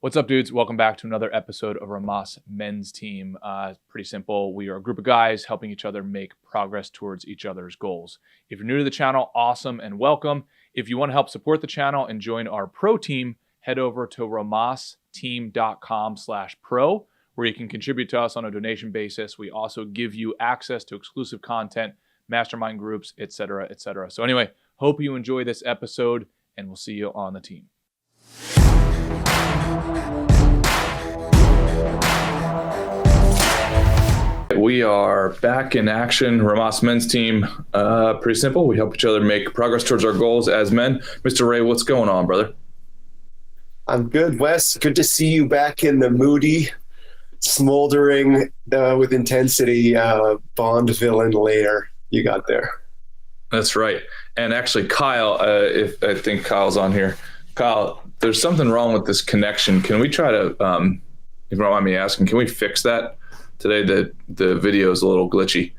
What's up, dudes? Welcome back to another episode of Rhomas Men's Team. Pretty simple. We are a group of guys helping each other make progress towards each other's goals. If you're new to the channel, awesome and welcome. If you want to help support the channel and join our pro team, head over to rhomasteam.com/pro, where you can contribute to us on a donation basis. We also give you access to exclusive content, mastermind groups, etc., etc. So anyway, hope you enjoy this episode, and we'll see you on the team. We are back in action. Rhomas Men's Team. Pretty simple. We help each other make progress towards our goals as men. Mr. Ray, what's going on, brother? I'm good, Wes. Good to see you back in the moody, smoldering with intensity Bond villain layer you got there. That's right. And actually, Kyle, if I think Kyle's on here. Kyle, there's something wrong with this connection. Can we try to, if you don't mind me asking, can we fix that today? The video is a little glitchy.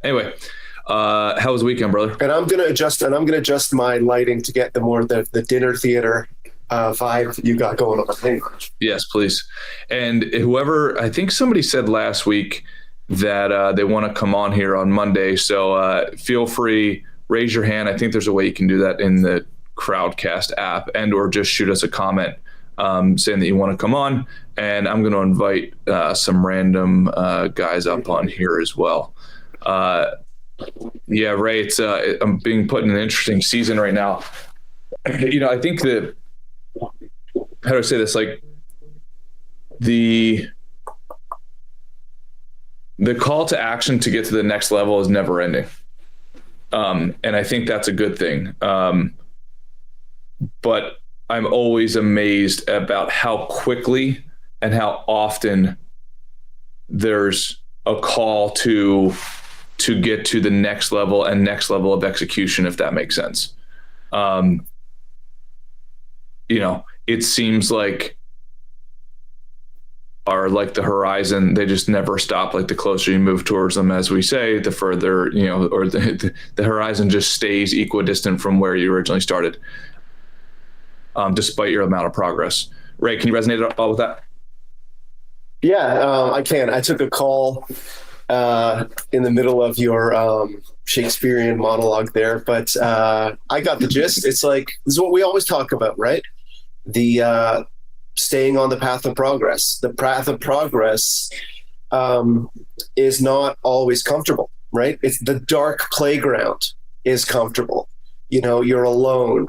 Anyway, how was the weekend, brother? And I'm gonna adjust my lighting to get the dinner theater vibe that you got going on. Hang on. Yes, please. And whoever, I think somebody said last week that they want to come on here on Monday. So feel free, raise your hand. I think there's a way you can do that in the Crowdcast app, and or just shoot us a comment saying that you want to come on, and I'm going to invite some random guys up on here as well. Yeah, Ray, it's I'm being put in an interesting season right now. You know, I think that, how do I say this? Like the call to action to get to the next level is never ending, and I think that's a good thing. But I'm always amazed about how quickly and how often there's a call to get to the next level and next level of execution, if that makes sense. You know, it seems like the horizon, they just never stop. Like the closer you move towards them, as we say, the further, you know, or the horizon just stays equidistant from where you originally started. Despite your amount of progress. Ray, can you resonate at all with that? Yeah, I can. I took a call in the middle of your Shakespearean monologue there, but I got the gist. It's like, this is what we always talk about, right? The staying on the path of progress. The path of progress is not always comfortable, right? It's the dark playground is comfortable. You know, you're alone.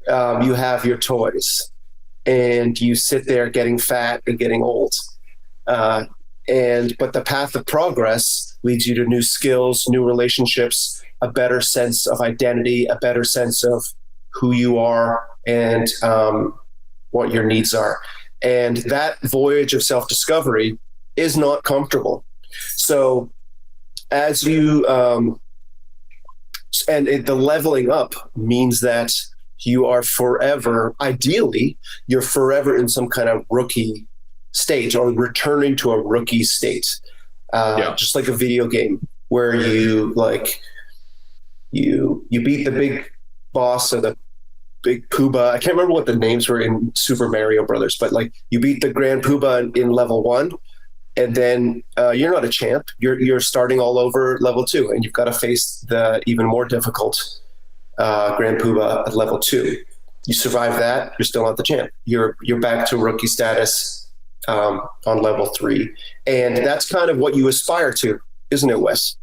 You have your toys and you sit there getting fat and getting old. But the path of progress leads you to new skills, new relationships, a better sense of identity, a better sense of who you are and what your needs are. And that voyage of self-discovery is not comfortable. So as you, the leveling up means that you are forever, ideally, you're forever in some kind of rookie state or returning to a rookie state. Just like a video game where you beat the big boss or the big Poobah. I can't remember what the names were in Super Mario Brothers, but like you beat the Grand Poobah in level 1, and then you're not a champ. You're starting all over level 2, and you've got to face the even more difficult Grand Poobah at level 2. You survive that, you're still not the champ. You're back to rookie status on level 3. And that's kind of what you aspire to, isn't it, Wes?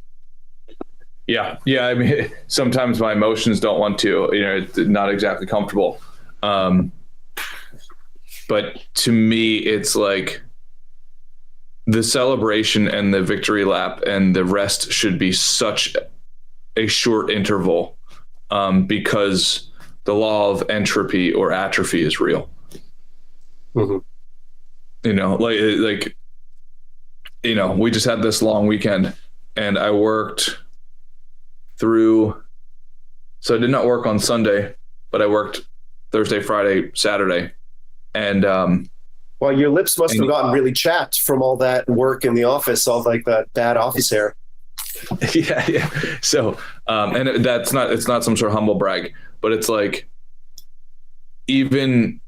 Yeah. I mean, sometimes my emotions don't want to, you know, it's not exactly comfortable. But to me, it's like the celebration and the victory lap and the rest should be such a short interval. Because the law of entropy or atrophy is real. Mm-hmm. You know, like, you know, we just had this long weekend and I worked through, so I did not work on Sunday, but I worked Thursday, Friday, Saturday. And, well, your lips must have gotten really chapped from all that work in the office, all like that bad office hair. Yeah. So, and it's not some sort of humble brag, but it's like, even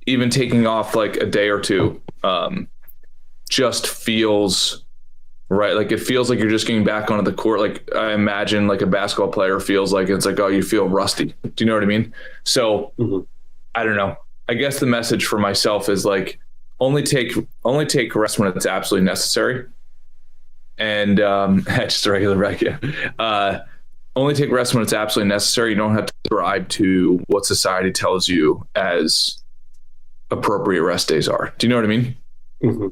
even taking off like a day or two just feels right. Like it feels like you're just getting back onto the court. Like I imagine like a basketball player feels like it's like, oh, you feel rusty. Do you know what I mean? So I don't know. I guess the message for myself is like only take rest when it's absolutely necessary. And just a regular rec. Yeah. Only take rest when it's absolutely necessary. You don't have to subscribe to what society tells you as appropriate rest days are. Do you know what I mean? Mm-hmm.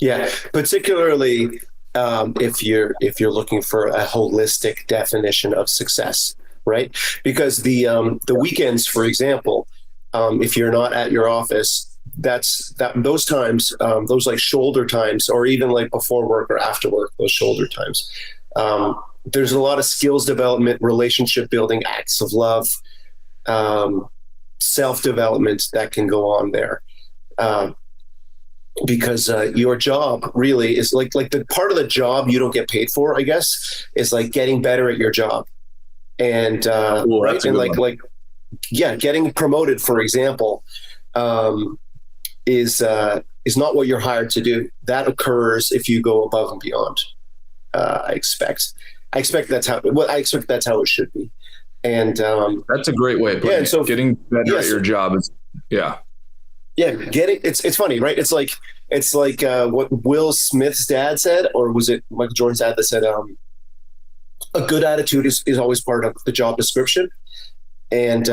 Yeah, particularly if you're looking for a holistic definition of success, right? Because the weekends, for example, if you're not at your office, those times, those like shoulder times, or even like before work or after work, those shoulder times. There's a lot of skills development, relationship building, acts of love, self-development that can go on there. Because your job really is like the part of the job you don't get paid for, I guess, is like getting better at your job. And right, and getting promoted, for example, is not what you're hired to do. That occurs if you go above and beyond. I expect that's how it should be. And that's a great way of putting it. So getting better at your job is it's funny, right? It's like what Will Smith's dad said, or was it Michael Jordan's dad that said a good attitude is always part of the job description. And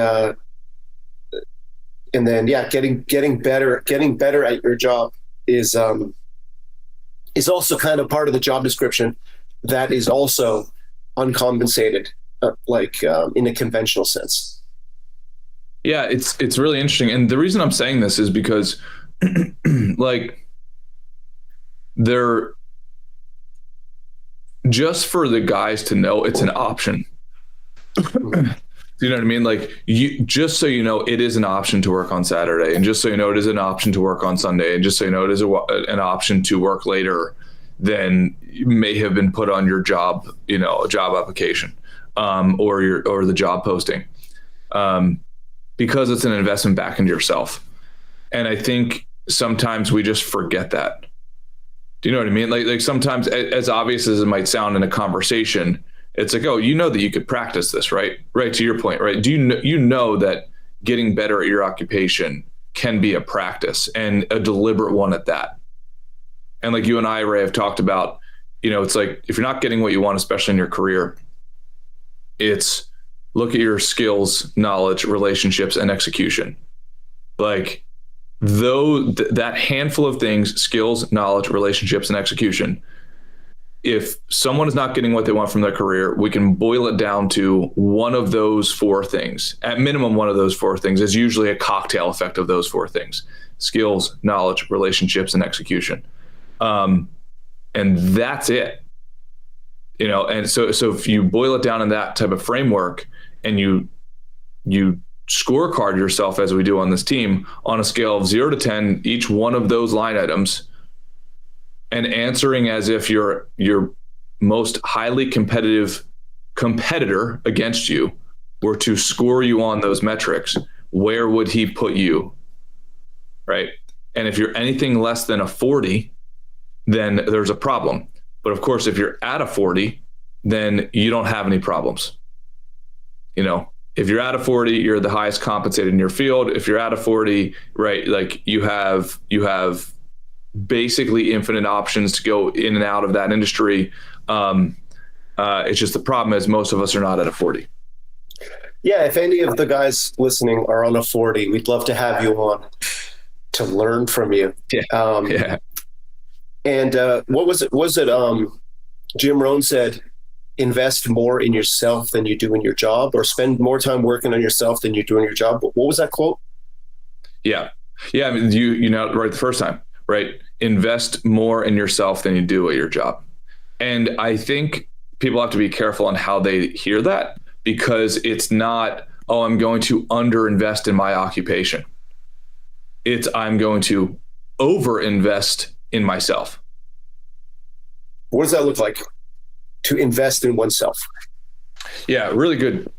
then getting better at your job is also kind of part of the job description that is also uncompensated, in a conventional sense. Yeah, it's really interesting. And the reason I'm saying this is because like they're just for the guys to know it's an option. You know what I mean? Like just so you know, it is an option to work on Saturday, and just so you know, it is an option to work on Sunday, and just so you know, it is an option to work later than may have been put on your job, a job application, or the job posting, because it's an investment back into yourself. And I think sometimes we just forget that. Do you know what I mean? Like sometimes, as obvious as it might sound in a conversation, it's like, oh, that you could practice this, right? Right. To your point, right? Do you know that getting better at your occupation can be a practice, and a deliberate one at that? And like you and I, Ray, have talked about, it's like, if you're not getting what you want, especially in your career, it's look at your skills, knowledge, relationships, and execution. Like that handful of things, skills, knowledge, relationships, and execution. If someone is not getting what they want from their career, we can boil it down to one of those four things. At minimum, one of those four things is usually a cocktail effect of those four things: skills, knowledge, relationships, and execution. And that's it, and so if you boil it down in that type of framework, and you scorecard yourself, as we do on this team, on a scale of 0 to 10, each one of those line items, and answering as if your most highly competitive competitor against you were to score you on those metrics, where would he put you? Right. And if you're anything less than a 40, then there's a problem. But of course, if you're at a 40, then you don't have any problems. If you're at a 40, you're the highest compensated in your field. If you're at a 40, right, like you have basically infinite options to go in and out of that industry. It's just the problem is most of us are not at a 40. Yeah, if any of the guys listening are on a 40, we'd love to have you on to learn from you. Yeah. And what was it? Was it Jim Rohn said, invest more in yourself than you do in your job, or spend more time working on yourself than you do in your job? What was that quote? Yeah. I mean, you know right the first time, right? Invest more in yourself than you do at your job. And I think people have to be careful on how they hear that, because it's not, oh, I'm going to underinvest in my occupation. It's, I'm going to overinvest in myself. What does that look like, to invest in oneself? Yeah, really good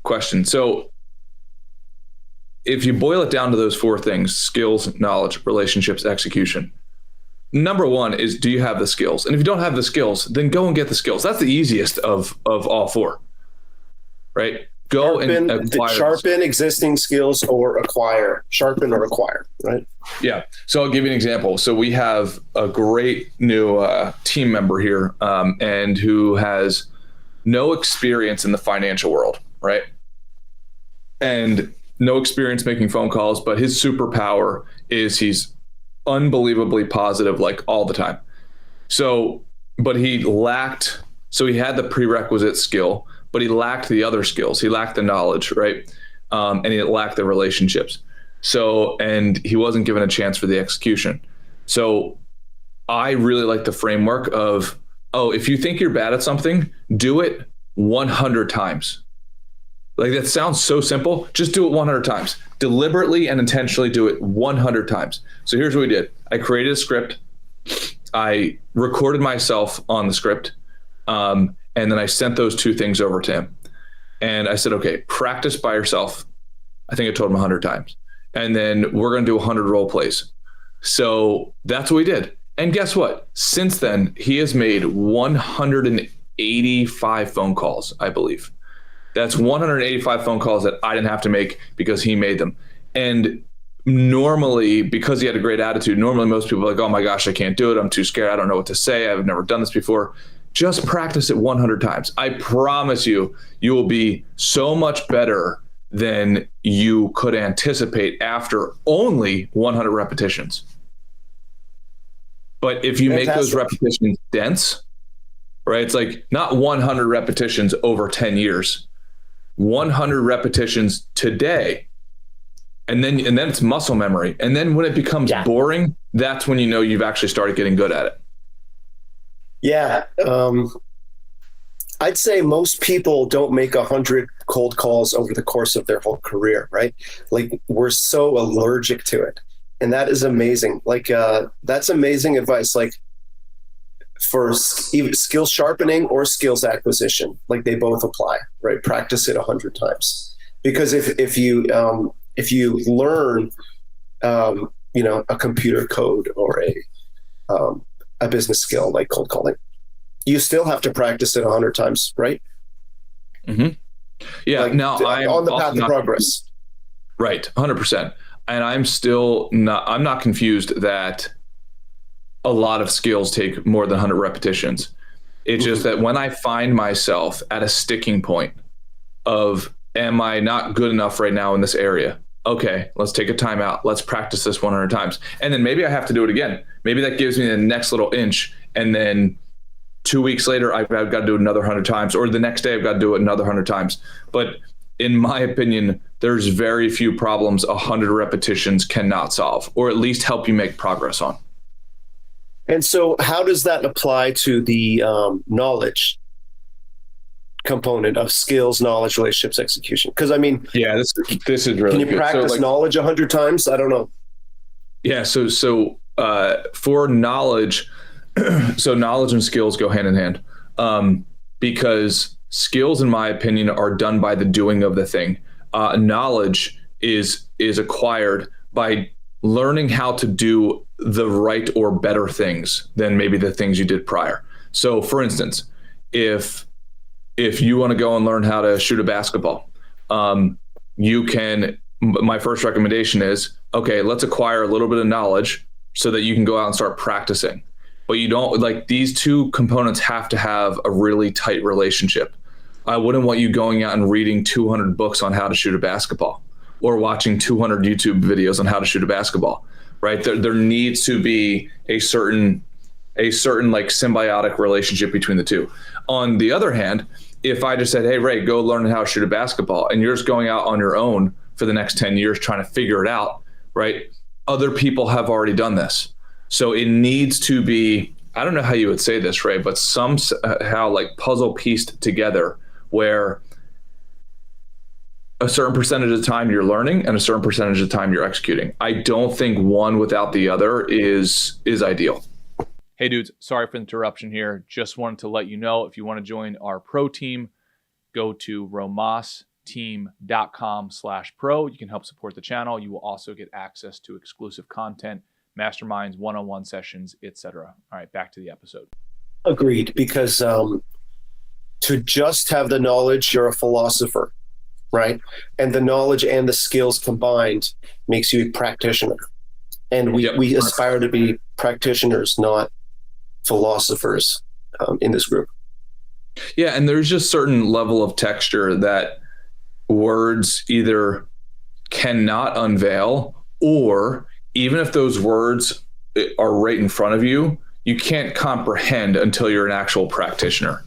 question. So if you boil it down to those four things, skills, knowledge, relationships, execution, number one is, do you have the skills? And if you don't have the skills, then go and get the skills. That's the easiest of all four, right? Go sharpen existing skills or sharpen or acquire, right? Yeah. So I'll give you an example. So we have a great new team member here, and who has no experience in the financial world, right? And no experience making phone calls, but his superpower is he's unbelievably positive, like all the time. So he had the prerequisite skill, but he lacked the other skills. He lacked the knowledge, right? And he lacked the relationships. So, and he wasn't given a chance for the execution. So I really like the framework of, if you think you're bad at something, do it 100 times. Like, that sounds so simple. Just do it 100 times. Deliberately and intentionally do it 100 times. So here's what we did. I created a script. I recorded myself on the script. And then I sent those two things over to him. And I said, okay, practice by yourself. I think I told him 100 times. And then we're going to do 100 role plays. So that's what we did. And guess what? Since then, he has made 185 phone calls, I believe. That's 185 phone calls that I didn't have to make because he made them. And normally, because he had a great attitude, normally most people are like, oh my gosh, I can't do it. I'm too scared. I don't know what to say. I've never done this before. Just practice it 100 times. I promise you, you will be so much better than you could anticipate after only 100 repetitions. But if you make those repetitions dense, right? It's like not 100 repetitions over 10 years, 100 repetitions today. And then it's muscle memory. And then when it becomes boring, that's when you know you've actually started getting good at it. Yeah. I'd say most people don't make 100 cold calls over the course of their whole career, right? Like, we're so allergic to it. And that is amazing. Like, that's amazing advice. Like, for even skills sharpening or skills acquisition, like, they both apply, right? Practice it 100 times. Because if you learn, a computer code or a business skill like cold calling, you still have to practice it 100 times, right? Mm-hmm. Yeah. Like, now I'm on the path of progress. Right. 100%. And I'm not confused that a lot of skills take more than 100 repetitions. It's just that when I find myself at a sticking point of, am I not good enough right now in this area? Okay, let's take a time out. Let's practice this 100 times. And then maybe I have to do it again. Maybe that gives me the next little inch. And then 2 weeks later, I've got to do it another 100 times. Or the next day, I've got to do it another 100 times. But in my opinion, there's very few problems 100 repetitions cannot solve, or at least help you make progress on. And so how does that apply to the knowledge component of skills, knowledge, relationships, execution? Because I mean, this is really can you good. practice knowledge 100 times? I don't know. Yeah. So for knowledge, so knowledge and skills go hand in hand, because skills, in my opinion, are done by the doing of the thing. Knowledge is acquired by learning how to do the right or better things than maybe the things you did prior. So for instance, if you want to go and learn how to shoot a basketball, my first recommendation is, okay, let's acquire a little bit of knowledge so that you can go out and start practicing. But you don't, like, these two components have to have a really tight relationship. I wouldn't want you going out and reading 200 books on how to shoot a basketball or watching 200 YouTube videos on how to shoot a basketball, right? There needs to be a certain like symbiotic relationship between the two. On the other hand, if I just said, hey, Ray, go learn how to shoot a basketball, and you're just going out on your own for the next 10 years trying to figure it out, right? Other people have already done this. So it needs to be, I don't know how you would say this, Ray, but somehow like puzzle pieced together where a certain percentage of the time you're learning and a certain percentage of the time you're executing. I don't think one without the other is ideal. Hey dudes, sorry for the interruption here. Just wanted to let you know, if you want to join our pro team, go to Rhomas, reignitingteam.com/pro. You can help support the channel. You will also get access to exclusive content, masterminds, one-on-one sessions, etc. All right, back to the episode. Agreed, because to just have the knowledge, you're a philosopher, right? And the knowledge and the skills combined makes you a practitioner. And we aspire to be practitioners, not philosophers in this group. Yeah, and there's just certain level of texture that words either cannot unveil, or even if those words are right in front of you, you can't comprehend until you're an actual practitioner.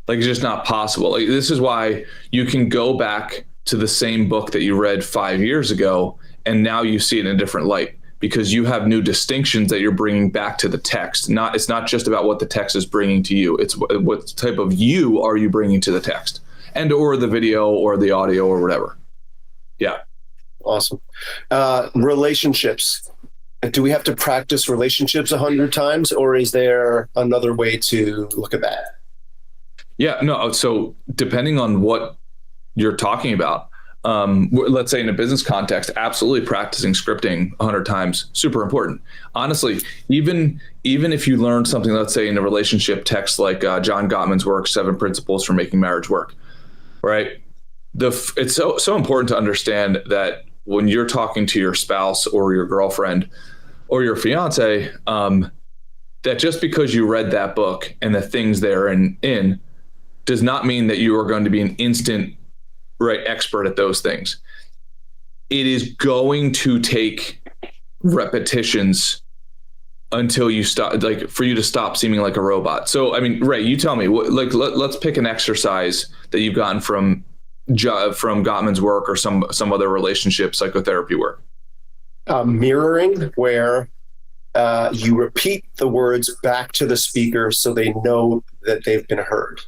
Like, it's just not possible. Like, this is why you can go back to the same book that you read 5 years ago, and now you see it in a different light, because you have new distinctions that you're bringing back to the text. It's not just about what the text is bringing to you. It's what type of you are you bringing to the text, and or the video or the audio or whatever. Yeah. Awesome. Relationships. Do we have to practice relationships 100 times, or is there another way to look at that? Yeah, no. So depending on what you're talking about, let's say in a business context, absolutely practicing scripting 100 times, super important. Honestly, even if you learn something, let's say in a relationship text like John Gottman's work, 7 Principles for Making Marriage Work, right? It's so important to understand that when you're talking to your spouse or your girlfriend or your fiance, that just because you read that book and the things therein does not mean that you are going to be an instant expert at those things. It is going to take repetitions until you stop, like, for you to stop seeming like a robot. So, I mean, Ray, you tell me, let's pick an exercise that you've gotten from Gottman's work or some other relationship psychotherapy work. Mirroring, where you repeat the words back to the speaker so they know that they've been heard.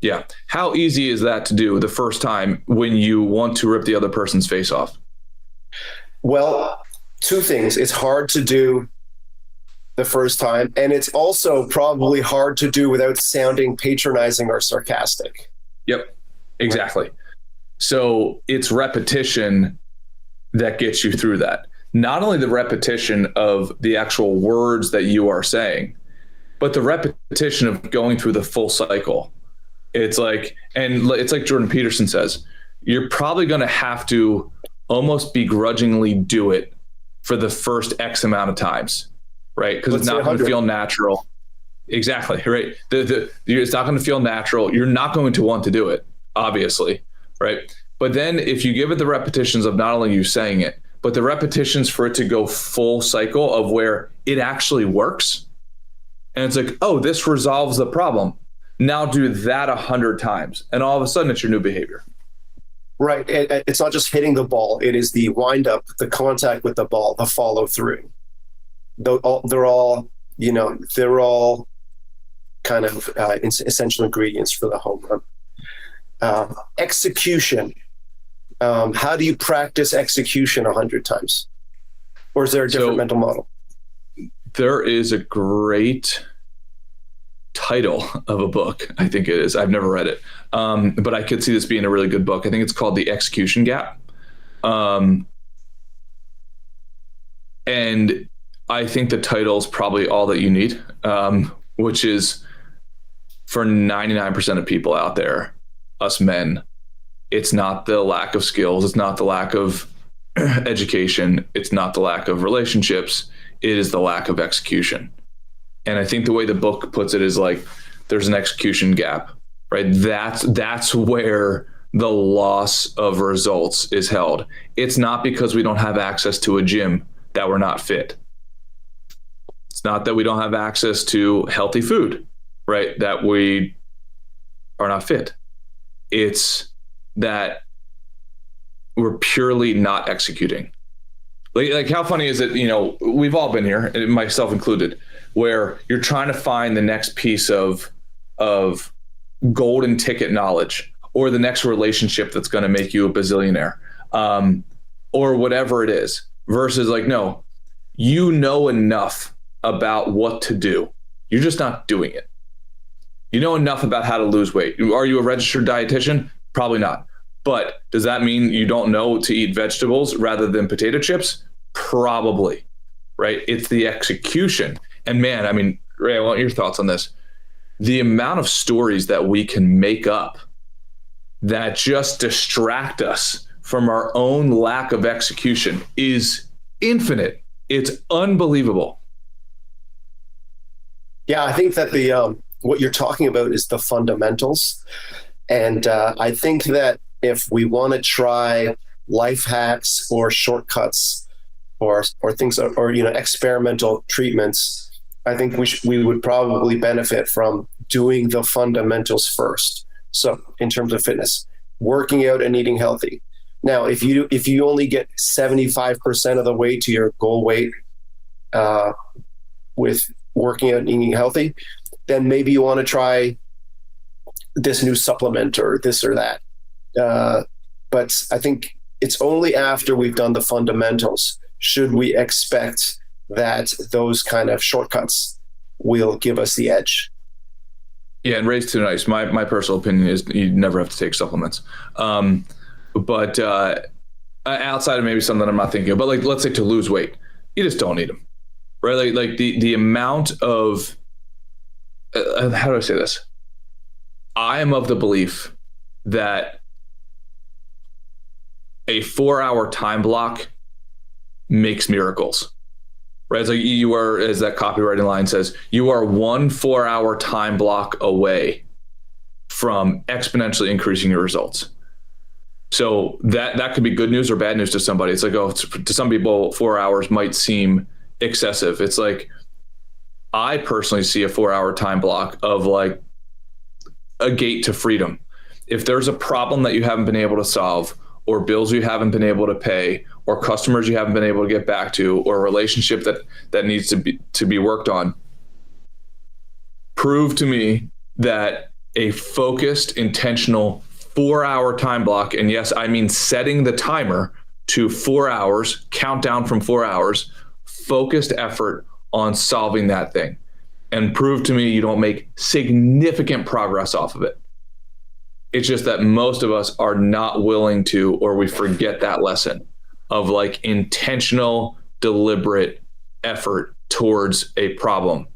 Yeah. How easy is that to do the first time when you want to rip the other person's face off? Well, 2 things. It's hard to do the first time, and it's also probably hard to do without sounding patronizing or sarcastic. Yep, exactly. So it's repetition that gets you through that. Not only the repetition of the actual words that you are saying, but the repetition of going through the full cycle. It's like Jordan Peterson says, you're probably going to have to almost begrudgingly do it for the first X amount of times, right? Because it's not going to feel natural. Exactly, right? It's not going to feel natural. You're not going to want to do it, obviously, right? But then if you give it the repetitions of not only you saying it, but the repetitions for it to go full cycle of where it actually works, and it's like, oh, this resolves the problem. Now do that 100 times, and all of a sudden it's your new behavior. Right. It's not just hitting the ball. It is the wind up, the contact with the ball, the follow through. They're all kind of essential ingredients for the home run. Execution. How do you practice execution 100 times? Or is there a different mental model? There is a great title of a book. I think it is. I've never read it. But I could see this being a really good book. I think it's called The Execution Gap. And I think the title is probably all that you need, which is, for 99% of people out there, us men, it's not the lack of skills. It's not the lack of education. It's not the lack of relationships. It is the lack of execution. And I think the way the book puts it is like, there's an execution gap, right? That's where the loss of results is held. It's not because we don't have access to a gym that we're not fit. It's not that we don't have access to healthy food, right? That we are not fit. It's that we're purely not executing. Like how funny is it? We've all been here, myself included, where you're trying to find the next piece of golden ticket knowledge, or the next relationship that's going to make you a bazillionaire, or whatever it is, versus like, no, you know enough about what to do. You're just not doing it. You know enough about how to lose weight. Are you a registered dietitian? Probably not. But does that mean you don't know to eat vegetables rather than potato chips? Probably, right? It's the execution. And man, I mean, Ray, I want your thoughts on this. The amount of stories that we can make up that just distract us from our own lack of execution is infinite. It's unbelievable. Yeah, I think that the what you're talking about is the fundamentals. And I think that if we want to try life hacks or shortcuts or things or experimental treatments, I think we would probably benefit from doing the fundamentals first. So in terms of fitness, working out and eating healthy. Now, if you only get 75% of the way to your goal weight with working out and eating healthy, then maybe you want to try this new supplement or this or that. But I think it's only after we've done the fundamentals should we expect that those kind of shortcuts will give us the edge. Yeah, and Ray's too nice. My personal opinion is you never have to take supplements. But outside of maybe something I'm not thinking of, but like let's say to lose weight, you just don't need them, right? Like the amount of how do I say this? I am of the belief that a 4-hour time block makes miracles, right? It's like you are, as that copywriting line says, you are 1 4-hour time block away from exponentially increasing your results. So that could be good news or bad news to somebody. It's like, to some people, 4 hours might seem excessive. It's like, I personally see a 4-hour time block of like a gate to freedom. If there's a problem that you haven't been able to solve, or bills you haven't been able to pay, or customers you haven't been able to get back to, or a relationship that needs to be worked on, prove to me that a focused, intentional 4-hour time block, and yes, I mean setting the timer to 4 hours, countdown from 4 hours, focused effort on solving that thing, and prove to me you don't make significant progress off of it. It's just that most of us are not willing to, or we forget that lesson of like intentional, deliberate effort towards a problem.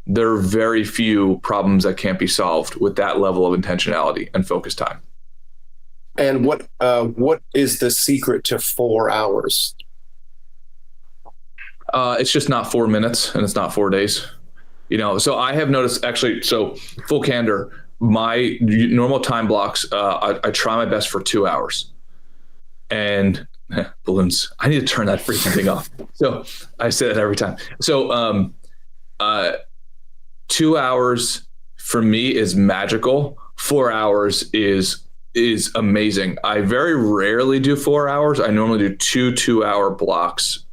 There are very few problems that can't be solved with that level of intentionality and focus time. And what is the secret to 4 hours? It's just not 4 minutes, and it's not 4 days. So I have noticed, actually, so full candor, my normal time blocks, I try my best for 2 hours. And balloons, I need to turn that freaking thing off. So I say that every time. So 2 hours for me is magical. 4 hours is amazing. I very rarely do 4 hours. I normally do 2-hour blocks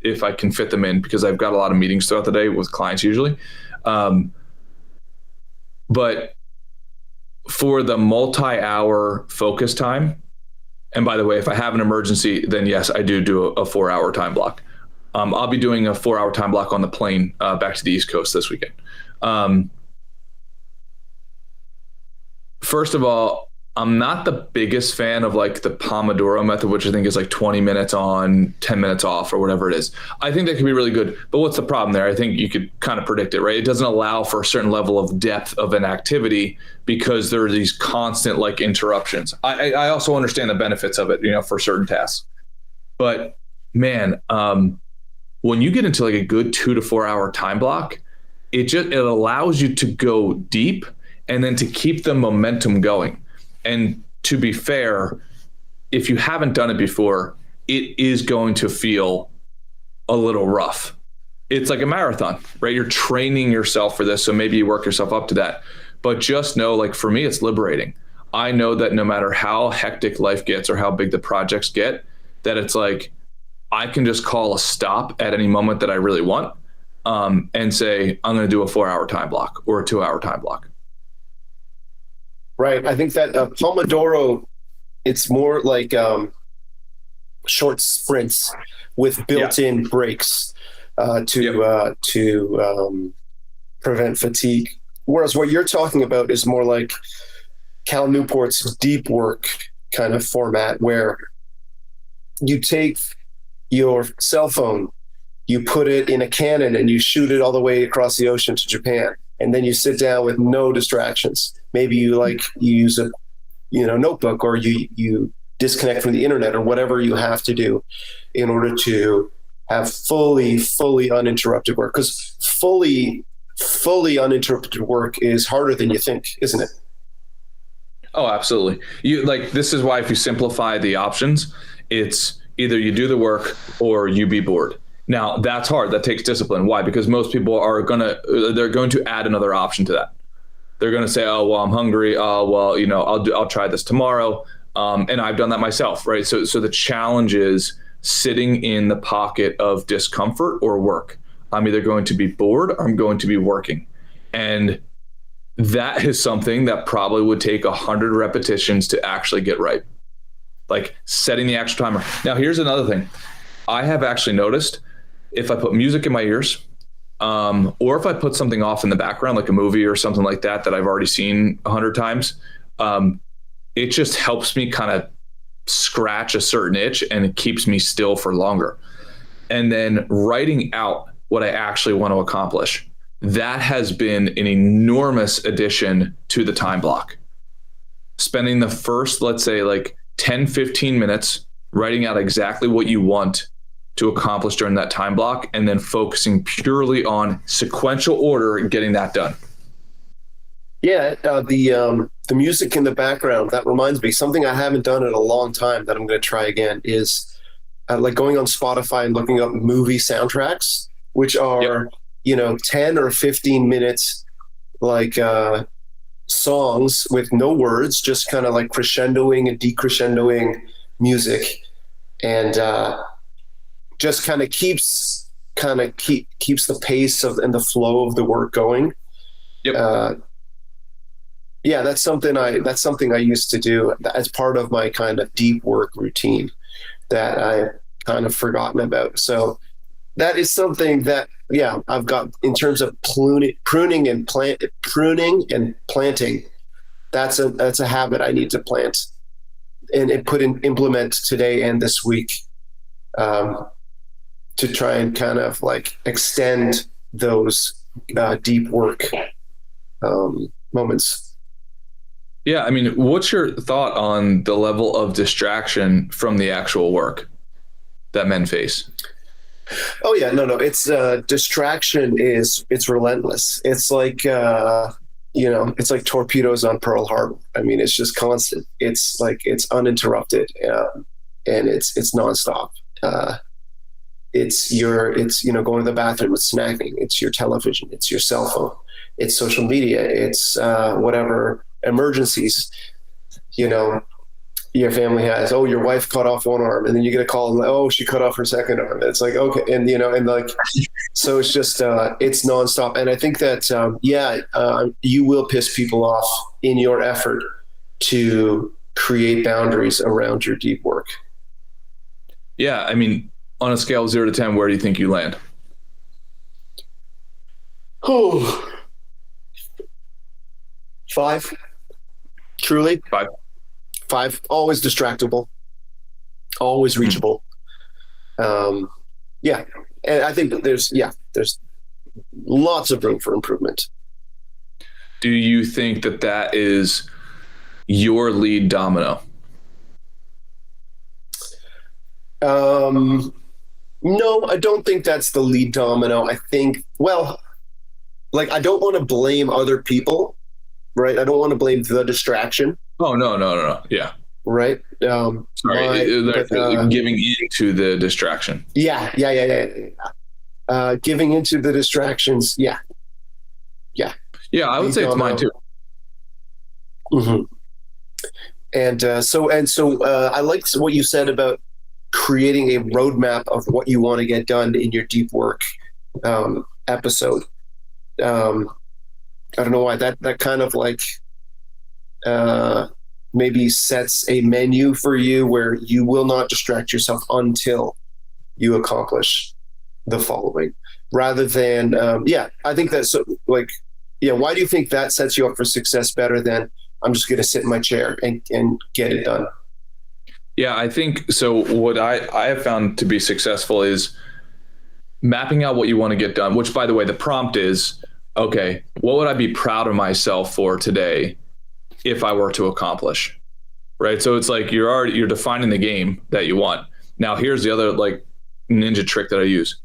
if I can fit them in, because I've got a lot of meetings throughout the day with clients usually. But for the multi-hour focus time, and by the way, if I have an emergency, then yes, I do a 4-hour time block. I'll be doing a 4-hour time block on the plane back to the East Coast this weekend. First of all, I'm not the biggest fan of like the Pomodoro method, which I think is like 20 minutes on, 10 minutes off, or whatever it is. I think that can be really good. But what's the problem there? I think you could kind of predict it, right? It doesn't allow for a certain level of depth of an activity because there are these constant like interruptions. I also understand the benefits of it, for certain tasks. But man, when you get into like a good 2 to 4 hour time block, it allows you to go deep and then to keep the momentum going. And to be fair, if you haven't done it before, it is going to feel a little rough. It's like a marathon, right? You're training yourself for this, so maybe you work yourself up to that. But just know, like for me, it's liberating. I know that no matter how hectic life gets or how big the projects get, that it's like I can just call a stop at any moment that I really want, and say, I'm going to do a 4-hour time block or a 2-hour time block. Right. I think that Pomodoro, it's more like short sprints with built-in breaks to prevent fatigue. Whereas what you're talking about is more like Cal Newport's deep work kind of format where you take your cell phone, you put it in a cannon and you shoot it all the way across the ocean to Japan. And then you sit down with no distractions. Maybe you use a, notebook, or you disconnect from the internet, or whatever you have to do in order to have fully uninterrupted work. Because fully uninterrupted work is harder than you think, isn't it? Oh, absolutely. This is why if you simplify the options, it's either you do the work or you be bored. Now that's hard. That takes discipline. Why? Because most people they're going to add another option to that. They're going to say, oh, well, I'm hungry. Oh, well, I'll try this tomorrow. And I've done that myself, right? So the challenge is sitting in the pocket of discomfort or work. I'm either going to be bored or I'm going to be working. And that is something that probably would take 100 repetitions to actually get right. Like setting the actual timer. Now, here's another thing. I have actually noticed if I put music in my ears, or if I put something off in the background, like a movie or something like that I've already seen 100 times, it just helps me kind of scratch a certain itch, and it keeps me still for longer. And then writing out what I actually want to accomplish, that has been an enormous addition to the time block. Spending the first, let's say, 10, 15 minutes writing out exactly what you want to accomplish during that time block, and then focusing purely on sequential order and getting that done. Yeah, the music in the background, that reminds me, something I haven't done in a long time that I'm going to try again is going on Spotify and looking up movie soundtracks, which are, 10 or 15 minutes, songs with no words, just kind of crescendoing and decrescendoing music. And just kind of keeps the pace and the flow of the work going. Yep. That's something I used to do as part of my kind of deep work routine that I kind of forgotten about. So that is something that, I've got in terms of pruning and planting. That's a habit I need to plant and implement today and this week, to try and kind of extend those deep work moments. Yeah. I mean, what's your thought on the level of distraction from the actual work that men face? Oh yeah, no. It's distraction it's relentless. It's it's like torpedoes on Pearl Harbor. I mean, it's just constant. It's uninterrupted, and it's nonstop. It's going to the bathroom, it's snacking, it's your television, it's your cell phone, it's social media, it's whatever emergencies, your family has. Oh, your wife cut off one arm, and then you get a call and oh, she cut off her second arm. It's okay. And, so it's just, it's nonstop. And I think that, you will piss people off in your effort to create boundaries around your deep work. Yeah. I mean, on a scale of 0 to 10, where do you think you land? Oh, 5. Truly. 5. Always distractible. Always reachable. And I think that there's lots of room for improvement. Do you think that is your lead domino? No, I don't think that's the lead domino. I think, I don't want to blame other people, right? I don't want to blame the distraction. Oh, no. Yeah. Right. Sorry, giving in to the distraction. Yeah. Giving into the distractions. Yeah. Yeah, I would say it's mine too. Mm-hmm. And so I like what you said about creating a roadmap of what you want to get done in your deep work episode. I don't know why that kind of maybe sets a menu for you where you will not distract yourself until you accomplish the following, rather than I think that's why do you think that sets you up for success better than I'm just going to sit in my chair and get it done? Yeah, I think so. What I have found to be successful is mapping out what you want to get done, which, by the way, the prompt is, okay, what would I be proud of myself for today if I were to accomplish? Right. So it's like you're defining the game that you want. Now, here's the other like ninja trick that I use.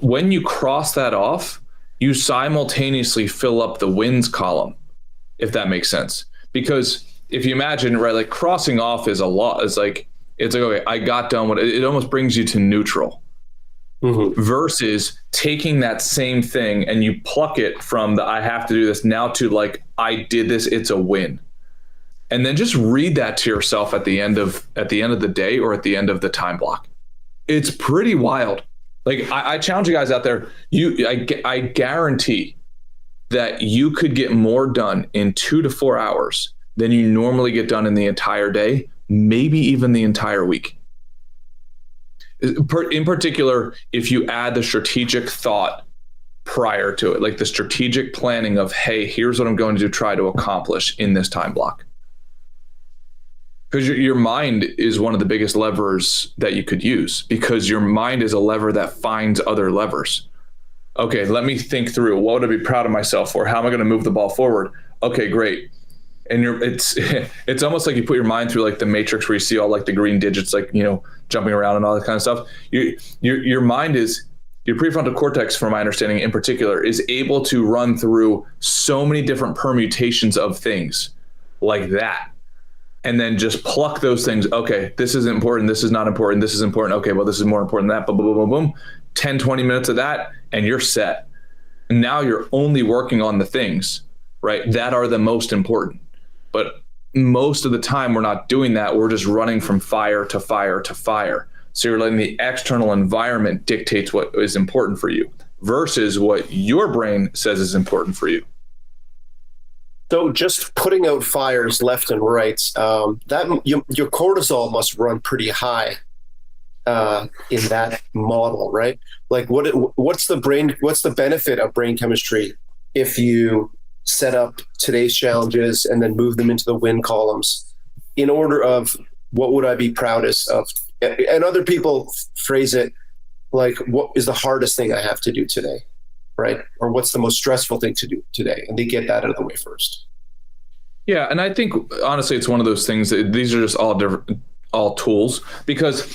When you cross that off, you simultaneously fill up the wins column, if that makes sense. Because if you imagine, right, like crossing off is a lot. It's like, okay, I got done with it. It almost brings you to neutral. Mm-hmm. Versus taking that same thing and you pluck it from the I have to do this now to like I did this, it's a win. And then just read that to yourself at the end of the day or at the end of the time block. It's pretty wild. Like I challenge you guys out there. I guarantee that you could get more done in 2 to 4 hours than you normally get done in the entire day, maybe even the entire week. In particular, if you add the strategic thought prior to it, like the strategic planning of, hey, here's what I'm going to try to accomplish in this time block. Because your mind is one of the biggest levers that you could use, because your mind is a lever that finds other levers. Okay, let me think through. What would I be proud of myself for? How am I going to move the ball forward? Okay, great. And it's almost like you put your mind through like the matrix where you see all like the green digits, like, jumping around and all that kind of stuff. Your mind is, your prefrontal cortex, from my understanding in particular, is able to run through so many different permutations of things like that. And then just pluck those things. Okay, this is important. This is not important. This is important. Okay, well, this is more important than that. Boom, boom, boom, boom, boom. 10, 20 minutes of that, and you're set. And now you're only working on the things, right, that are the most important. But most of the time, we're not doing that. We're just running from fire to fire to fire. So you're letting the external environment dictate what is important for you versus what your brain says is important for you. So just putting out fires left and right, your cortisol must run pretty high in that model, right? Like what's the benefit of brain chemistry if you set up today's challenges and then move them into the win columns in order of what would I be proudest of? And other people phrase it like, what is the hardest thing I have to do today? Right? Or what's the most stressful thing to do today? And they get that out of the way first. Yeah. And I think honestly, it's one of those things that these are just all tools, because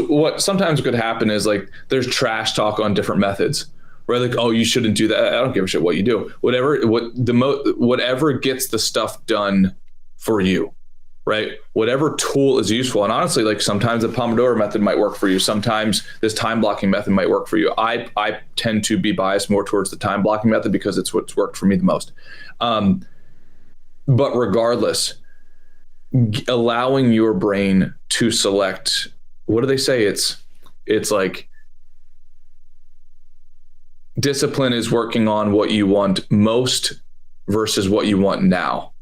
what sometimes could happen is like, there's trash talk on different methods, right? Like, oh, you shouldn't do that. I don't give a shit what you do, whatever gets the stuff done for you, right? Whatever tool is useful. And honestly, like sometimes the Pomodoro method might work for you. Sometimes this time blocking method might work for you. I tend to be biased more towards the time blocking method because it's what's worked for me the most. But regardless, allowing your brain to select, what do they say? It's like discipline is working on what you want most versus what you want now.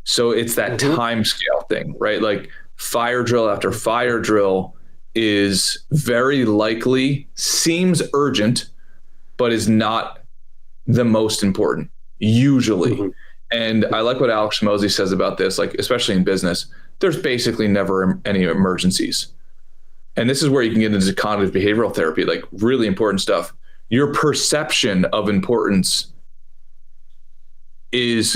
So it's that time scale thing, right? Like fire drill after fire drill is very likely, seems urgent, but is not the most important, usually. Mm-hmm. And I like what Alex Mosey says about this, like, especially in business, there's basically never any emergencies. And this is where you can get into cognitive behavioral therapy, like really important stuff. Your perception of importance is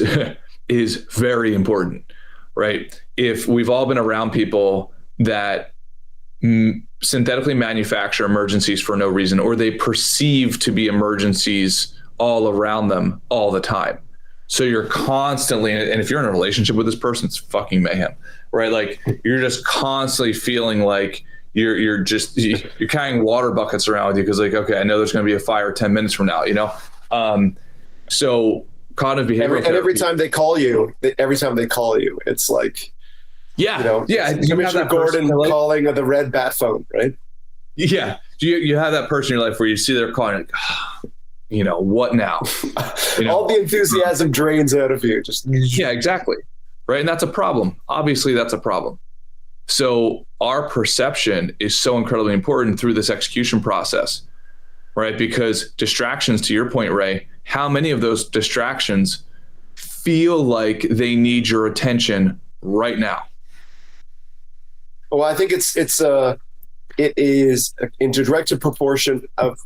very important, right? If we've all been around people that synthetically manufacture emergencies for no reason, or they perceive to be emergencies all around them all the time. So you're constantly, and if you're in a relationship with this person, it's fucking mayhem, right? Like you're just constantly feeling like you're carrying water buckets around with you because like, okay, I know there's going to be a fire 10 minutes from now, So cognitive behavioral therapy, every time they call you, it's like, Commissioner Gordon calling the red bat phone, right? Yeah. You have that person in your life where you see their call and you're like, what now? All the enthusiasm drains out of you. Yeah, exactly. Right. And that's a problem. Obviously, that's a problem. So our perception is so incredibly important through this execution process, right? Because distractions, to your point, Ray, how many of those distractions feel like they need your attention right now? Well, I think it is in direct proportion of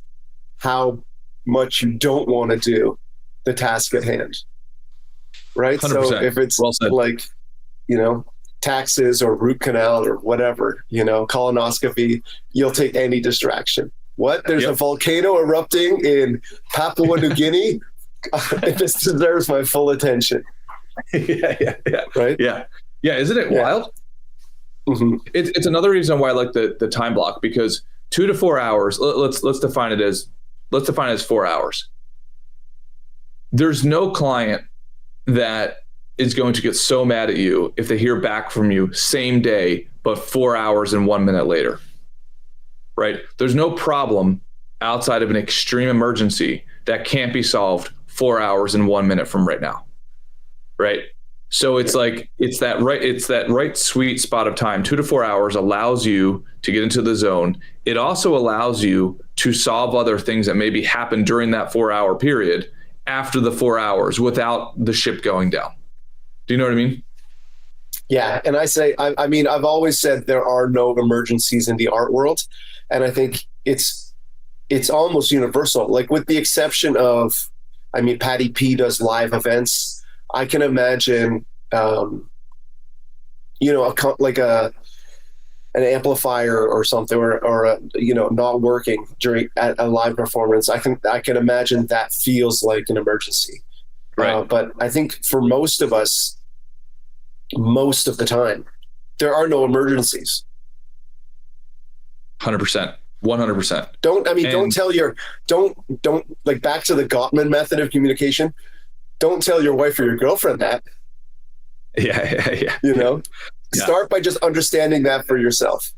how much you don't want to do the task at hand, right? 100%. So if it's Well said. like, taxes or root canal or whatever, colonoscopy, you'll take any distraction. What? There's a volcano erupting in Papua New Guinea? This deserves my full attention. Yeah. Right? Yeah. Isn't it wild? Mm-hmm. It's another reason why I like the time block, because 2 to 4 hours. Let's define it as 4 hours. There's no client that is going to get so mad at you if they hear back from you same day, but 4 hours and 1 minute later. Right? There's no problem outside of an extreme emergency that can't be solved 4 hours and 1 minute from right now. Right? So it's like, it's that right sweet spot of time. 2 to 4 hours allows you to get into the zone. It also allows you to solve other things that maybe happen during that 4 hour period after the 4 hours without the ship going down. Do you know what I mean? Yeah. And I've always said there are no emergencies in the art world. And I think it's almost universal, like with the exception of, Patty P does live events. I can imagine, an amplifier or something, or not working during a live performance. I can imagine that feels like an emergency. Right. But I think for most of us, most of the time, there are no emergencies. 100%. 100%. Don't like, back to the Gottman method of communication. Don't tell your wife or your girlfriend that. Yeah. Start by just understanding that for yourself.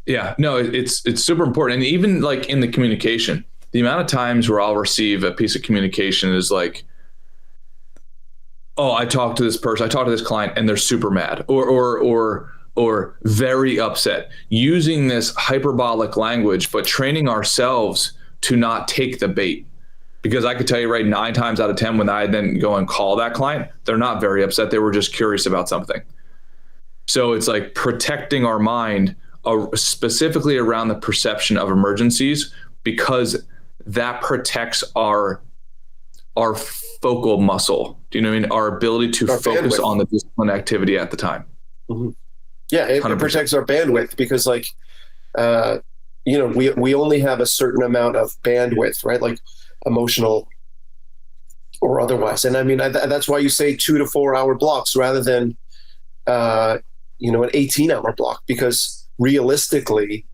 Yeah, no, it's super important. And even like in the communication, the amount of times where I'll receive a piece of communication is like, oh, I talked to this person, I talked to this client, and they're super mad or very upset, using this hyperbolic language, but training ourselves to not take the bait. Because I could tell you, right, 9 times out of 10, when I then go and call that client, they're not very upset. They were just curious about something. So it's like protecting our mind specifically around the perception of emergencies, because that protects our focal muscle. Do you know what I mean? Our ability to focus on the discipline activity at the time. Mm-hmm. Yeah, it protects our bandwidth, because we only have a certain amount of bandwidth, right? Like emotional or otherwise. And that's why you say 2 to 4 hour blocks rather than an 18-hour block, because realistically,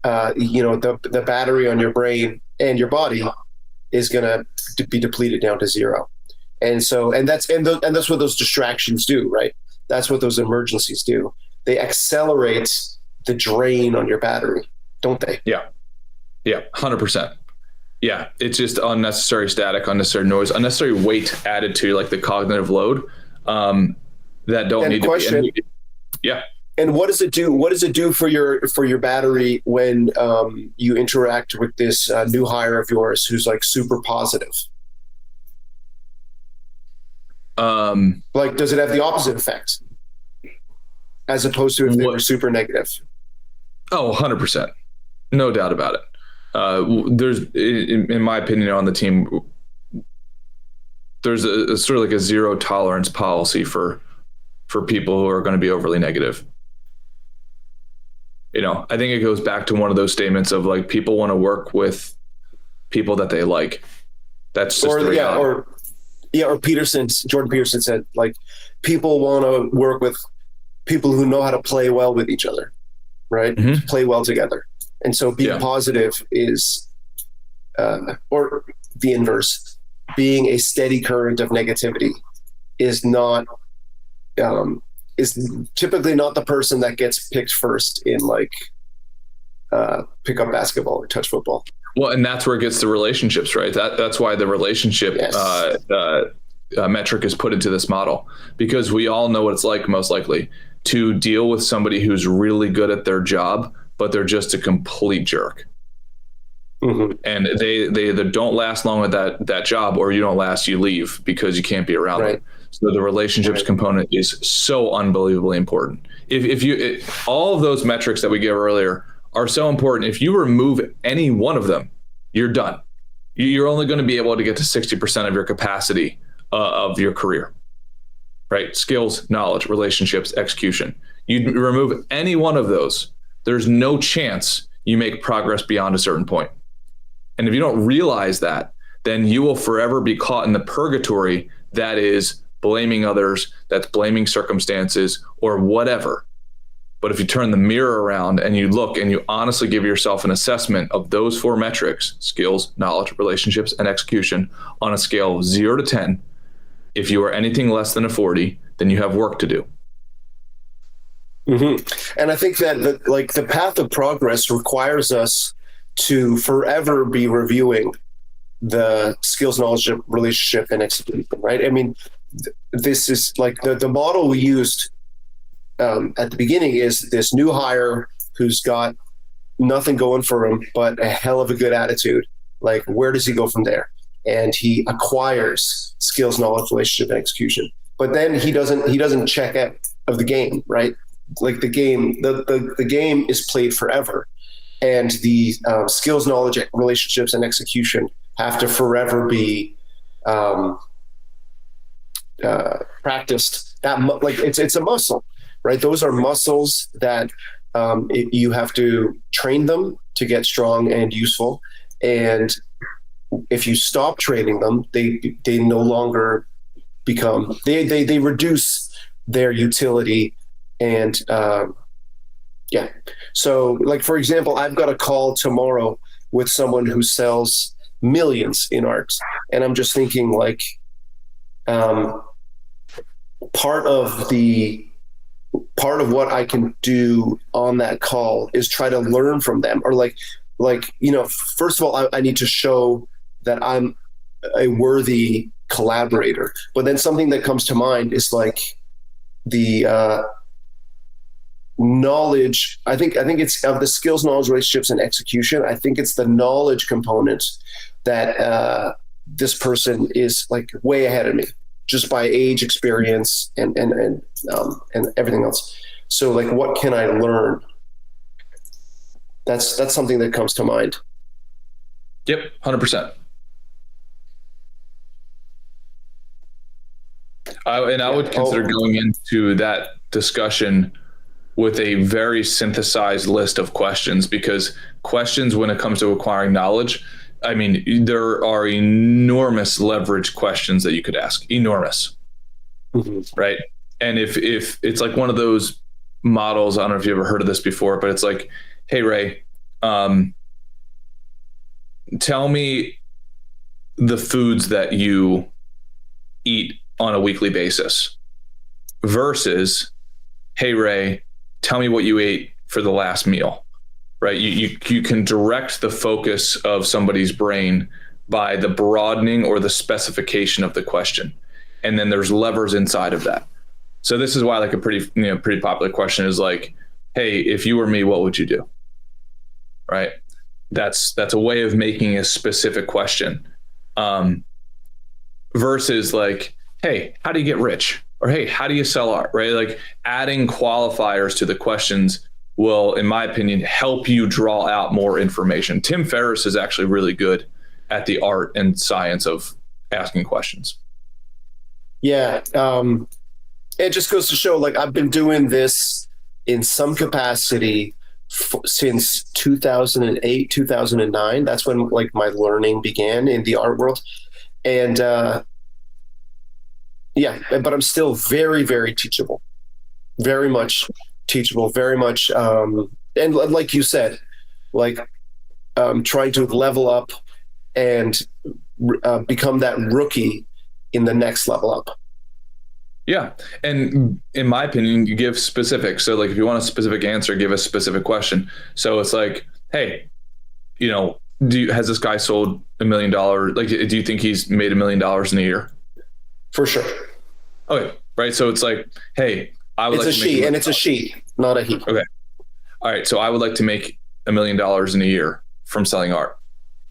the battery on your brain and your body is going to be depleted down to 0. And that's what those distractions do, right? That's what those emergencies do. They accelerate the drain on your battery, don't they? Yeah. 100%. Yeah. It's just unnecessary static, unnecessary noise, unnecessary weight added to like the cognitive load that don't need to be. Yeah. And what does it do? What does it do for your battery when you interact with this new hire of yours who's like super positive? Like, does it have the opposite effect as opposed to if they were super negative? Oh, 100%. No doubt about it. There's, in my opinion, on the team, there's a sort of like a 0 tolerance policy for people who are going to be overly negative. I think it goes back to one of those statements of like, people want to work with people that they like. That's just the reality. Or Jordan Peterson said, like, people want to work with people who know how to play well with each other, right? Mm-hmm. Play well together. And so being positive is, or the inverse, being a steady current of negativity is typically not the person that gets picked first in like pickup basketball or touch football. Well, and that's where it gets to relationships, right? That's why the relationship metric is put into this model, because we all know what it's like, most likely, to deal with somebody who's really good at their job, but they're just a complete jerk. Mm-hmm. And they either don't last long with that job, or you don't last, you leave because you can't be around them. So the relationships component is so unbelievably important. All of those metrics that we gave earlier are so important. If you remove any one of them, you're done. You're only going to be able to get to 60% of your capacity of your career, right? Skills, knowledge, relationships, execution. You remove any one of those, there's no chance you make progress beyond a certain point. And if you don't realize that, then you will forever be caught in the purgatory that is blaming others, that's blaming circumstances or whatever. But if you turn the mirror around and you look and you honestly give yourself an assessment of those 4 metrics, skills, knowledge, relationships, and execution, on a scale of 0 to 10, if you are anything less than a 40, then you have work to do. Mm-hmm. And I think that the path of progress requires us to forever be reviewing the skills, knowledge, relationship, and execution, right? I mean, this is like the model we used at the beginning is this new hire who's got nothing going for him but a hell of a good attitude. Like, where does he go from there? And he acquires skills, knowledge, relationship, and execution. But then he doesn't check out of the game, right? Like the game is played forever, and the skills, knowledge, relationships, and execution have to forever be practiced. It's a muscle, right? Those are muscles that you have to train them to get strong and useful. And if you stop training them, they no longer become, they reduce their utility. And so like, for example, I've got a call tomorrow with someone who sells millions in art. And I'm just thinking like, part of what I can do on that call is try to learn from them, or first of all, I need to show that I'm a worthy collaborator. But then something that comes to mind is like the knowledge. I think it's of the skills, knowledge, relationships, and execution. I think it's the knowledge component that this person is like way ahead of me, just by age, experience, and everything else. So like, what can I learn? That's something that comes to mind. Yep, 100%. I would consider going into that discussion with a very synthesized list of questions, because questions, when it comes to acquiring knowledge, I mean, there are enormous leverage questions that you could ask, enormous, right? And if it's like one of those models, I don't know if you ever heard of this before, but it's like, hey, Ray, tell me the foods that you eat on a weekly basis versus, hey, Ray, tell me what you ate for the last meal. Right? You can direct the focus of somebody's brain by the broadening or the specification of the question. And then there's levers inside of that. So this is why like a pretty popular question is like, hey, if you were me, what would you do? Right? That's a way of making a specific question. Versus like, hey, how do you get rich? Or hey, how do you sell art? Right? Like adding qualifiers to the questions will, in my opinion, help you draw out more information. Tim Ferriss is actually really good at the art and science of asking questions. Yeah. It just goes to show, like, I've been doing this in some capacity since 2008, 2009. That's when like my learning began in the art world. And but I'm still very, very teachable, very much teachable, very much. And like you said, like trying to level up and become that rookie in the next level up. Yeah. And in my opinion, you give specifics. So like if you want a specific answer, give a specific question. So it's like, hey, has this guy sold $1 million? Like, do you think he's made $1 million in a year? For sure. Okay. Right. So it's like, hey, it's a she, not a he. Okay. All right. So I would like to make $1 million in a year from selling art.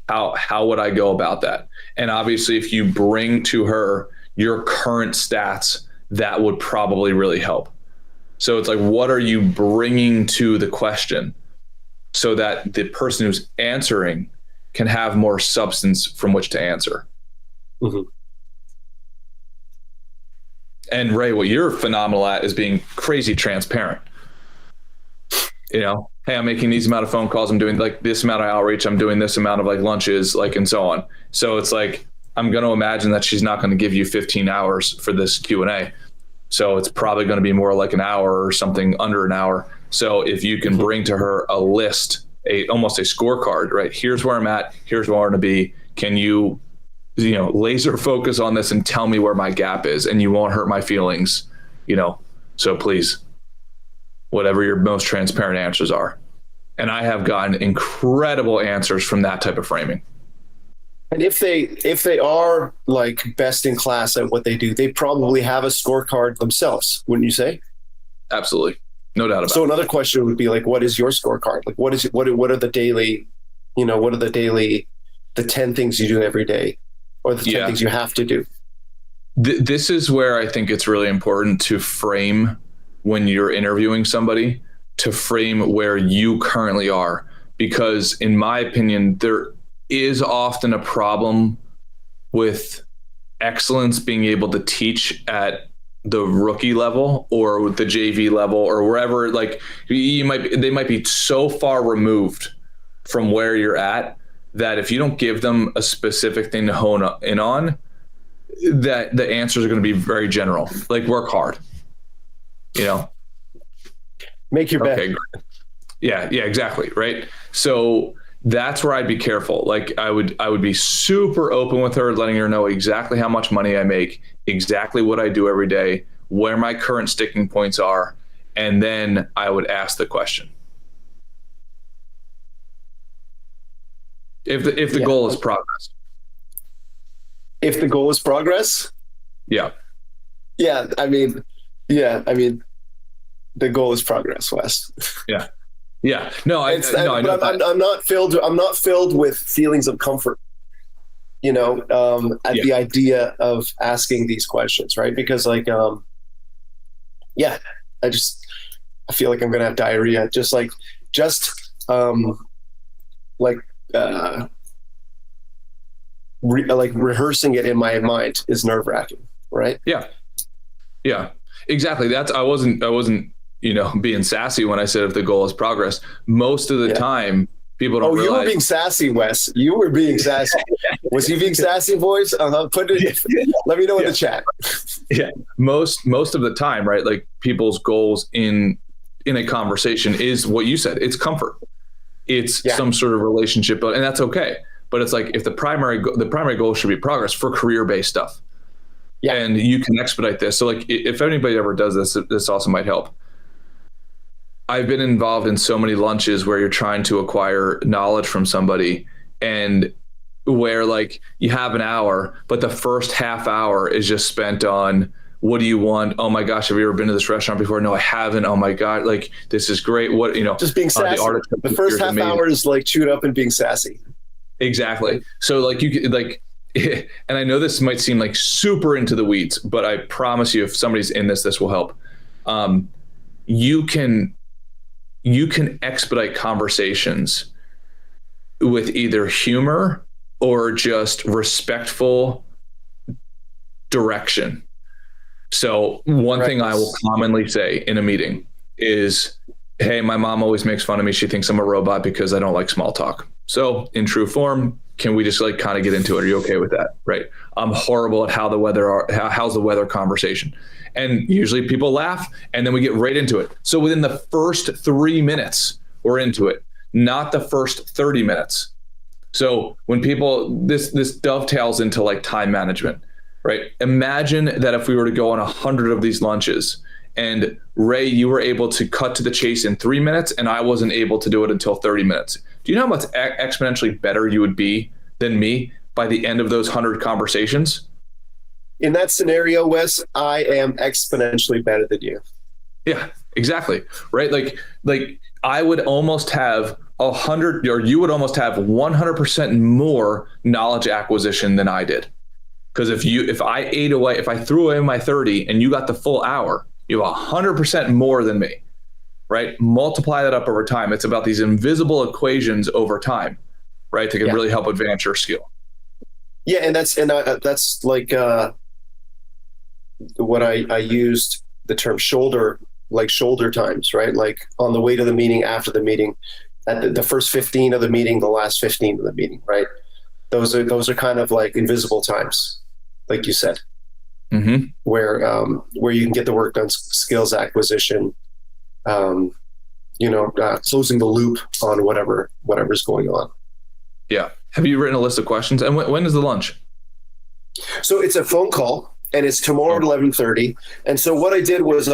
How would I go about that? And obviously if you bring to her your current stats, that would probably really help. So it's like, what are you bringing to the question so that the person who's answering can have more substance from which to answer? Mm-hmm. And Ray, what you're phenomenal at is being crazy transparent. You know, hey, I'm making these amount of phone calls, I'm doing like this amount of outreach, I'm doing this amount of like lunches, like, and so on. So it's like, I'm going to imagine that she's not going to give you 15 hours for this Q&A. So it's probably going to be more like an hour or something under an hour. So if you can bring to her a list, almost a scorecard, right? Here's where I'm at. Here's where I'm going to be. Can you laser focus on this and tell me where my gap is, and you won't hurt my feelings, so please, whatever your most transparent answers are. And I have gotten incredible answers from that type of framing. And if they are like best in class at what they do, they probably have a scorecard themselves, wouldn't you say? Absolutely. No doubt about it. So another question would be like, what is your scorecard? Like, what are the daily, the 10 things you do every day, or the 10 things you have to do? This is where I think it's really important to frame, when you're interviewing somebody, to frame where you currently are. Because in my opinion, there is often a problem with excellence being able to teach at the rookie level or the JV level or wherever. Like they might be so far removed from where you're at that if you don't give them a specific thing to hone in on, that the answers are going to be very general. Like, work hard, make your bed. Okay, great. Yeah, exactly. Right. So that's where I'd be careful. Like I would be super open with her, letting her know exactly how much money I make, exactly what I do every day, where my current sticking points are. And then I would ask the question. If the goal is progress. If the goal is progress? Yeah. Yeah. I mean, the goal is progress, Wes. Yeah. Yeah. No, I know. I'm not filled with feelings of comfort, at the idea of asking these questions, right? Because I feel like I'm going to have diarrhea. Rehearsing it in my mind is nerve wracking, right? Yeah. Yeah, exactly. I wasn't, being sassy when I said if the goal is progress. Most of the time, people don't realize. You were being sassy, Wes. You were being sassy. Was he being sassy, boys? Put it. Let me know in the chat. Yeah, most of the time, right? Like people's goals in a conversation is what you said. It's comfort. It's some sort of relationship, and that's okay. But it's like if the primary goal should be progress for career-based stuff. Yeah. And you can expedite this. So like if anybody ever does this also might help. I've been involved in so many lunches where you're trying to acquire knowledge from somebody, and where like you have an hour, but the first half hour is just spent on, what do you want? Oh my gosh, have you ever been to this restaurant before? No, I haven't. Oh my God, like this is great. What, just being sassy. The first half hour is like chewed up and being sassy. Exactly. So like you could like, and I know this might seem like super into the weeds, but I promise you, if somebody's in this will help. You can expedite conversations with either humor or just respectful direction. So one thing I will commonly say in a meeting is, hey, my mom always makes fun of me. She thinks I'm a robot because I don't like small talk. So in true form, can we just like kind of get into it? Are you okay with that? Right. I'm horrible at how's the weather conversation. And usually people laugh and then we get right into it. So within the first 3 minutes, we're into it, not the first 30 minutes. So when this dovetails into like time management, right? Imagine that if we were to go on 100 of these lunches, and Ray, you were able to cut to the chase in 3 minutes and I wasn't able to do it until 30 minutes. Do you know how much exponentially better you would be than me by the end of those 100 conversations? In that scenario, Wes, I am exponentially better than you. Yeah, exactly. Right. Like I would almost have 100, or you would almost have 100% more knowledge acquisition than I did. Because if I threw away my 30 and you got the full hour, you have 100% more than me, right? Multiply that up over time. It's about these invisible equations over time, right? That can really help advance your skill. Yeah, and that's like what I used the term shoulder times, right? Like on the way to the meeting, after the meeting, at the first 15 of the meeting, the last 15 of the meeting, right? Those are kind of like invisible times, like you said, where you can get the work done, skills acquisition, closing the loop on whatever's going on. Yeah. Have you written a list of questions? And when is the lunch? So it's a phone call, and it's tomorrow at 11:30. And so what I did was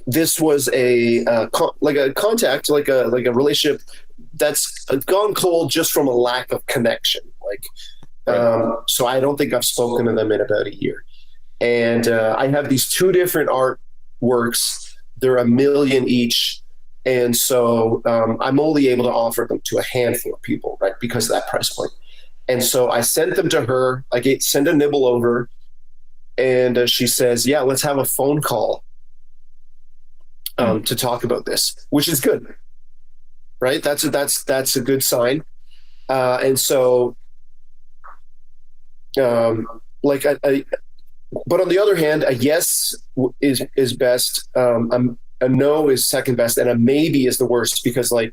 this was a contact, like a relationship that's gone cold just from a lack of connection. So I don't think I've spoken to them in about a year. And I have these two different artworks. They're $1 million each. And so I'm only able to offer them to a handful of people, right? Because of that price point. And so I sent them to her. I sent a nibble over, and she says, yeah, let's have a phone call to talk about this, which is good, right? That's a good sign. And so, but on the other hand, a yes is best. A no is second best, and a maybe is the worst, because I'm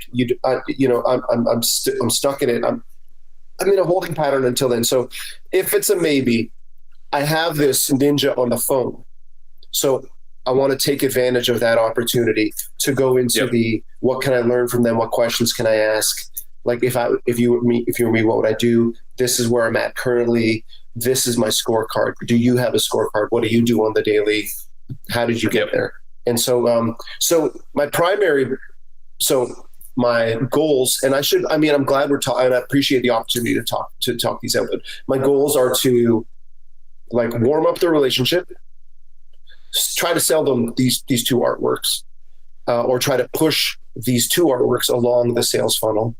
stuck in it. I'm in a holding pattern until then. So if it's a maybe, I have this ninja on the phone. So I want to take advantage of that opportunity to go into what can I learn from them? What questions can I ask? Like if you were me, what would I do? This is where I'm at currently. This is my scorecard. Do you have a scorecard? What do you do on the daily? How did you get there? And so, my goals, and I'm glad we're talking, and I appreciate the opportunity to talk these out, but my goals are to warm up the relationship, try to sell them these two artworks, or try to push these two artworks along the sales funnel.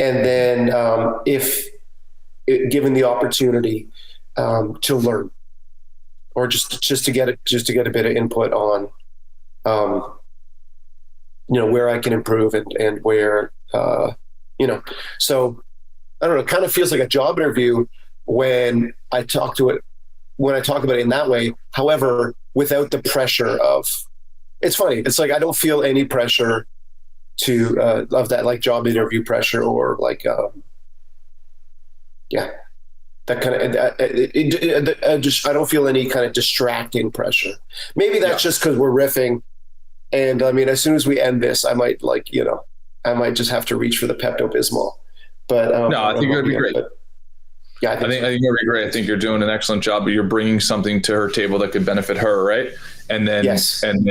And then, if given the opportunity, to learn, or just to get a bit of input on, where I can improve and where, so I don't know, it kind of feels like a job interview when I talk about it in that way. However, without the pressure of, it's funny. It's like, I don't feel any pressure of that job interview pressure, or that kind of, I don't feel any kind of distracting pressure. Maybe that's just because we're riffing. And I mean, as soon as we end this, I might just have to reach for the Pepto-Bismol. But no, I think it'd be great. I think it'd be great. I think you're doing an excellent job, but you're bringing something to her table that could benefit her, right? And then, and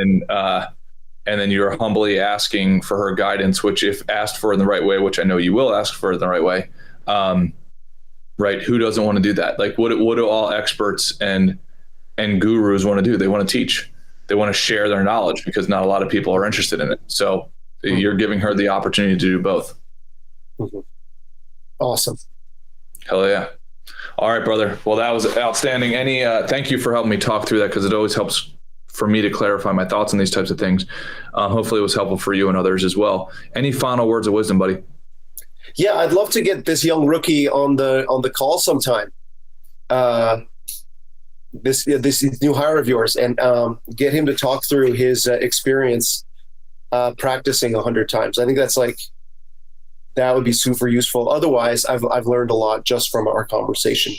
then you're humbly asking for her guidance, which, if asked for in the right way, which I know you will ask for in the right way, right? Who doesn't want to do that? What do all experts and gurus want to do? They want to teach. They want to share their knowledge, because not a lot of people are interested in it. So you're giving her the opportunity to do both. Mm-hmm. Awesome. Hell yeah. All right, brother. Well, that was outstanding. Thank you for helping me talk through that, because it always helps for me to clarify my thoughts on these types of things. Hopefully it was helpful for you and others as well. Any final words of wisdom, buddy? Yeah, I'd love to get this young rookie on the call sometime. This new hire of yours, and get him to talk through his experience practicing 100 times. I think that would be super useful. Otherwise, I've learned a lot just from our conversation.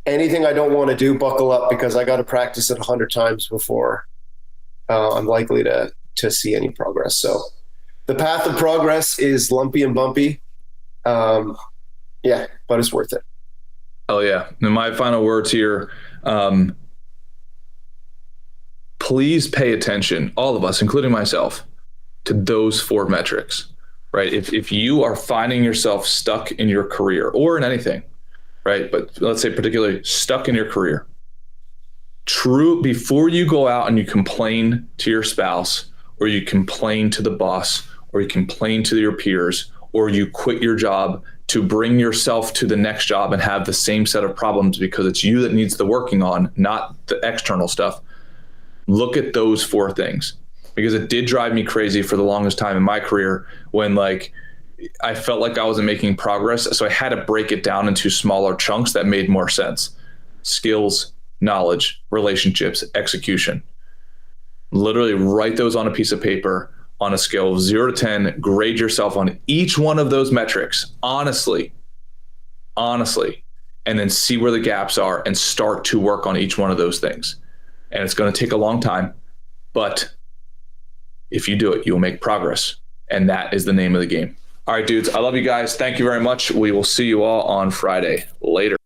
Anything I don't want to do, buckle up, because I got to practice it 100 times before I'm likely to see any progress. So the path of progress is lumpy and bumpy. But it's worth it. Oh yeah. And my final words here, please pay attention, all of us, including myself, to those 4 metrics, right? If you are finding yourself stuck in your career or in anything, right? But let's say particularly stuck in your career, before you go out and you complain to your spouse, or you complain to the boss, or you complain to your peers, or you quit your job to bring yourself to the next job and have the same set of problems because it's you that needs the working on, not the external stuff. Look at those 4 things, because it did drive me crazy for the longest time in my career when like I felt like I wasn't making progress. So I had to break it down into smaller chunks that made more sense. Skills, knowledge, relationships, execution. Literally write those on a piece of paper on a scale of 0 to 10, grade yourself on each one of those metrics, honestly, and then see where the gaps are and start to work on each one of those things. And it's going to take a long time, but if you do it, you'll make progress. And that is the name of the game. All right, dudes, I love you guys. Thank you very much. We will see you all on Friday. Later.